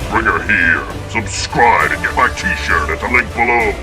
bring her here. Subscribe and get my t-shirt at the link below.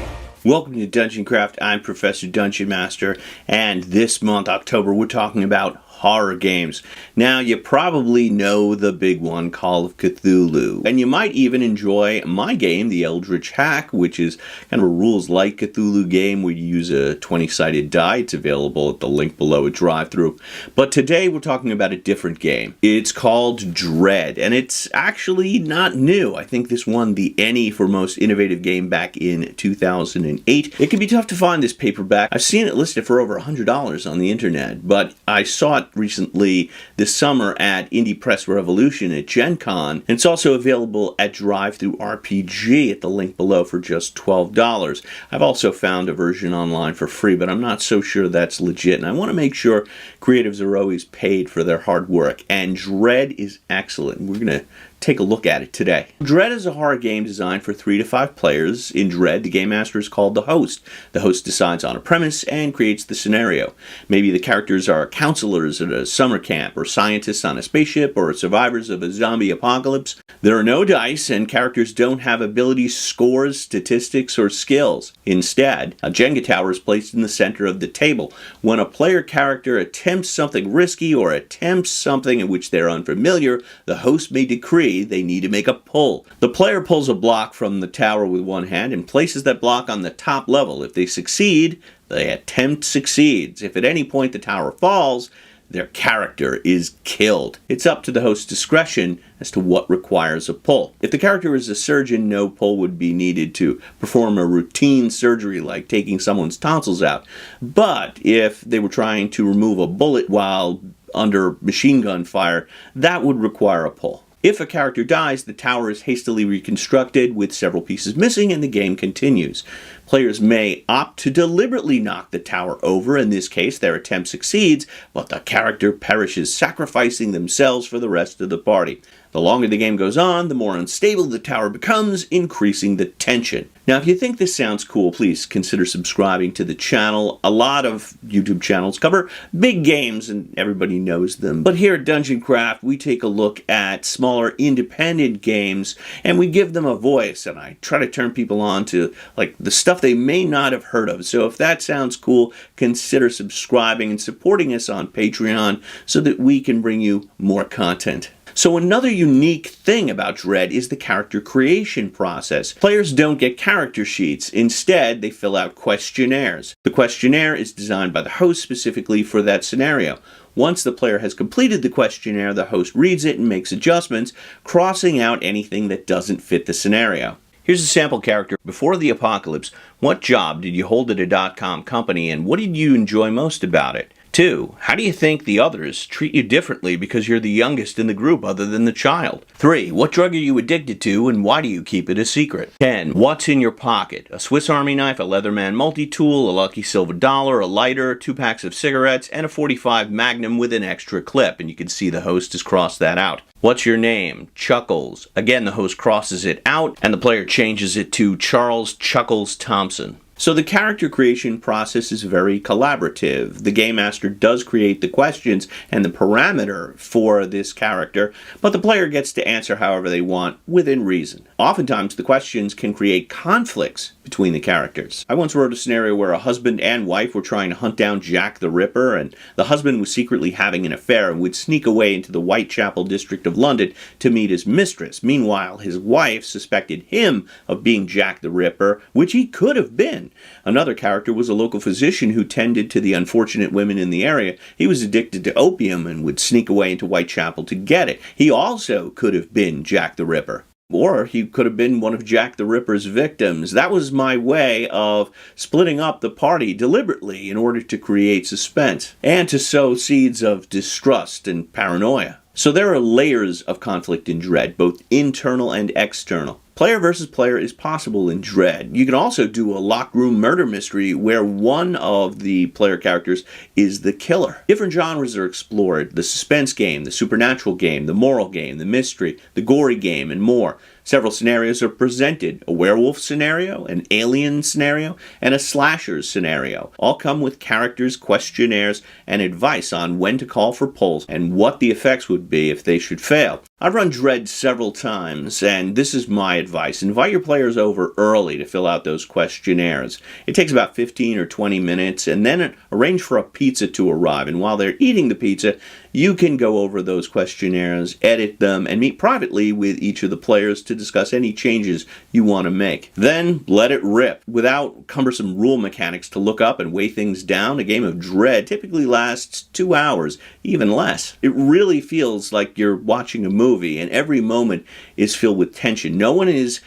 Welcome to Dungeon Craft. I'm Professor DungeonMaster, and this month, October, we're talking about horror games. Now, you probably know the big one, Call of Cthulhu, and you might even enjoy my game, the Eldritch Hack, which is kind of a rules-like Cthulhu game where you use a 20-sided die. It's available at the link below at drive-thru. But today we're talking about a different game. It's called Dread, and it's actually not new. I think this won the ENnie for most innovative game back in 2008. It can be tough to find this paperback. I've seen it listed for over $100 on the internet, but I saw it recently this summer at Indie Press Revolution at Gen Con, and it's also available at DriveThruRPG at the link below for just $12. I've also found a version online for free, but I'm not so sure that's legit, and I want to make sure creatives are always paid for their hard work, and Dread is excellent. We're going to take a look at it today. Dread is a horror game designed for 3 to 5 players. In Dread, the game master is called the host. The host decides on a premise and creates the scenario. Maybe the characters are counselors at a summer camp, or scientists on a spaceship, or survivors of a zombie apocalypse. There are no dice, and characters don't have abilities, scores, statistics, or skills. Instead, a Jenga tower is placed in the center of the table. When a player character attempts something risky or attempts something in which they're unfamiliar, the host may decree they need to make a pull. The player pulls a block from the tower with one hand and places that block on the top level. If they succeed, the attempt succeeds. If at any point the tower falls, their character is killed. It's up to the host's discretion as to what requires a pull. If the character is a surgeon, no pull would be needed to perform a routine surgery like taking someone's tonsils out. But if they were trying to remove a bullet while under machine gun fire, that would require a pull. If a character dies, the tower is hastily reconstructed with several pieces missing and the game continues. Players may opt to deliberately knock the tower over. In this case, their attempt succeeds, but the character perishes, sacrificing themselves for the rest of the party. The longer the game goes on, the more unstable the tower becomes, increasing the tension. Now, if you think this sounds cool, please consider subscribing to the channel. A lot of YouTube channels cover big games, and everybody knows them. But here at Dungeon Craft, we take a look at smaller independent games, and we give them a voice, and I try to turn people on to the stuff they may not have heard of. So if that sounds cool, consider subscribing and supporting us on Patreon so that we can bring you more content. So another unique thing about Dread is the character creation process. Players don't get character sheets. Instead, they fill out questionnaires. The questionnaire is designed by the host specifically for that scenario. Once the player has completed the questionnaire, the host reads it and makes adjustments, crossing out anything that doesn't fit the scenario. Here's a sample character. Before the apocalypse, what job did you hold at a .com company, and what did you enjoy most about it? 2. How do you think the others treat you differently because you're the youngest in the group other than the child? 3. What drug are you addicted to, and why do you keep it a secret? 10. What's in your pocket? A Swiss Army knife, a Leatherman multi-tool, a lucky silver dollar, a lighter, 2 packs of cigarettes, and a .45 Magnum with an extra clip, and you can see the host has crossed that out. What's your name? Chuckles. Again, the host crosses it out, and the player changes it to Charles Chuckles Thompson. So the character creation process is very collaborative. The game master does create the questions and the parameter for this character, but the player gets to answer however they want within reason. Oftentimes, the questions can create conflicts between the characters. I once wrote a scenario where a husband and wife were trying to hunt down Jack the Ripper, and the husband was secretly having an affair and would sneak away into the Whitechapel district of London to meet his mistress. Meanwhile, his wife suspected him of being Jack the Ripper, which he could have been. Another character was a local physician who tended to the unfortunate women in the area. He was addicted to opium and would sneak away into Whitechapel to get it. He also could have been Jack the Ripper. Or he could have been one of Jack the Ripper's victims. That was my way of splitting up the party deliberately in order to create suspense and to sow seeds of distrust and paranoia. So there are layers of conflict in Dread, both internal and external. Player versus player is possible in Dread. You can also do a locked room murder mystery where one of the player characters is the killer. Different genres are explored: the suspense game, the supernatural game, the moral game, the mystery, the gory game, and more. Several scenarios are presented: a werewolf scenario, an alien scenario, and a slasher scenario. All come with characters, questionnaires, and advice on when to call for pulls and what the effects would be if they should fail. I've run Dread several times, and this is my advice. Invite your players over early to fill out those questionnaires. It takes about 15 or 20 minutes, and then arrange for a pizza to arrive. And while they're eating the pizza, you can go over those questionnaires, edit them, and meet privately with each of the players to discuss any changes you want to make. Then let it rip. Without cumbersome rule mechanics to look up and weigh things down, a game of Dread typically lasts 2 hours, even less. It really feels like you're watching a movie, and every moment is filled with tension. No one is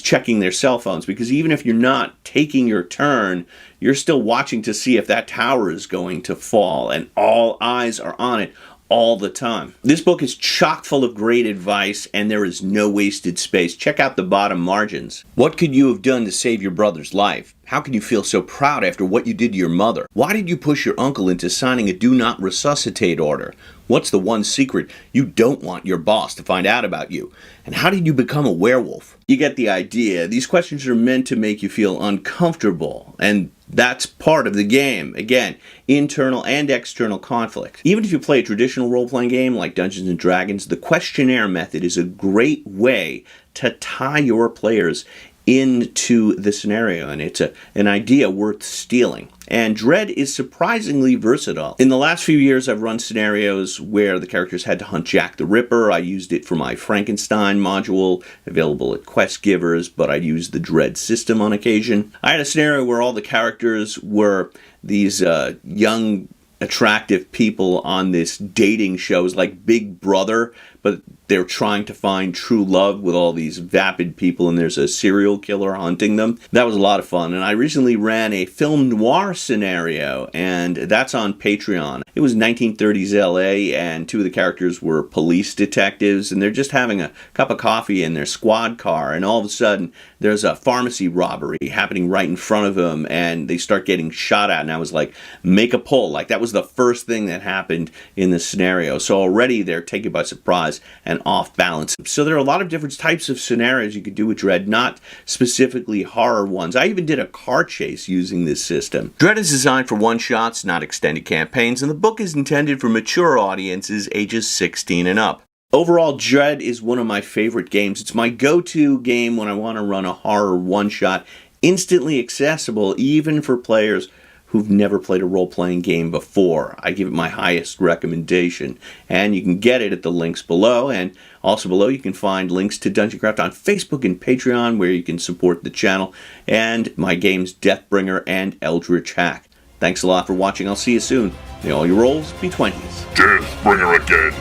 checking their cell phones, because even if you're not taking your turn, you're still watching to see if that tower is going to fall, and all eyes are on it all the time. This book is chock full of great advice, and there is no wasted space. Check out the bottom margins. What could you have done to save your brother's life? How can you feel so proud after what you did to your mother? Why did you push your uncle into signing a do not resuscitate order? What's the one secret you don't want your boss to find out about you? And how did you become a werewolf? You get the idea. These questions are meant to make you feel uncomfortable, and that's part of the game. Again, internal and external conflict. Even if you play a traditional role-playing game like Dungeons & Dragons, the questionnaire method is a great way to tie your players into the scenario, and it's an idea worth stealing. And Dread is surprisingly versatile. In the last few years, I've run scenarios where the characters had to hunt Jack the Ripper. I used it for my Frankenstein module, available at Quest Givers, but I used the Dread system on occasion. I had a scenario where all the characters were these young, attractive people on this dating show. It was like Big Brother, but they're trying to find true love with all these vapid people, and there's a serial killer hunting them. That was a lot of fun. And I recently ran a film noir scenario, and that's on Patreon. It was 1930s LA, and two of the characters were police detectives, and they're just having a cup of coffee in their squad car, and all of a sudden there's a pharmacy robbery happening right in front of them, and they start getting shot at, and I was like, make a pull. Like, that was the first thing that happened in the scenario. So already they're taken by surprise and off balance. So there are a lot of different types of scenarios you could do with Dread, not specifically horror ones. I even did a car chase using this system. Dread is designed for one-shots, not extended campaigns, and the book is intended for mature audiences ages 16 and up. Overall, Dread is one of my favorite games. It's my go-to game when I want to run a horror one-shot, instantly accessible even for players who've never played a role-playing game before. I give it my highest recommendation, and you can get it at the links below, and also below you can find links to Dungeon Craft on Facebook and Patreon, where you can support the channel, and my games Deathbringer and Eldritch Hack. Thanks a lot for watching. I'll see you soon. May all your rolls be 20s. Deathbringer again.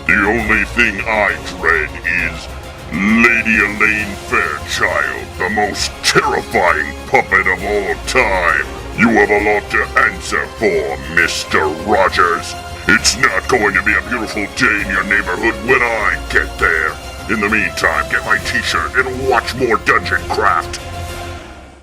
The only thing I dread is Lady Elaine Fairchild, the most terrifying puppet of all time. You have a lot to answer for, Mr. Rogers. It's not going to be a beautiful day in your neighborhood when I get there. In the meantime, get my t-shirt and watch more Dungeon Craft.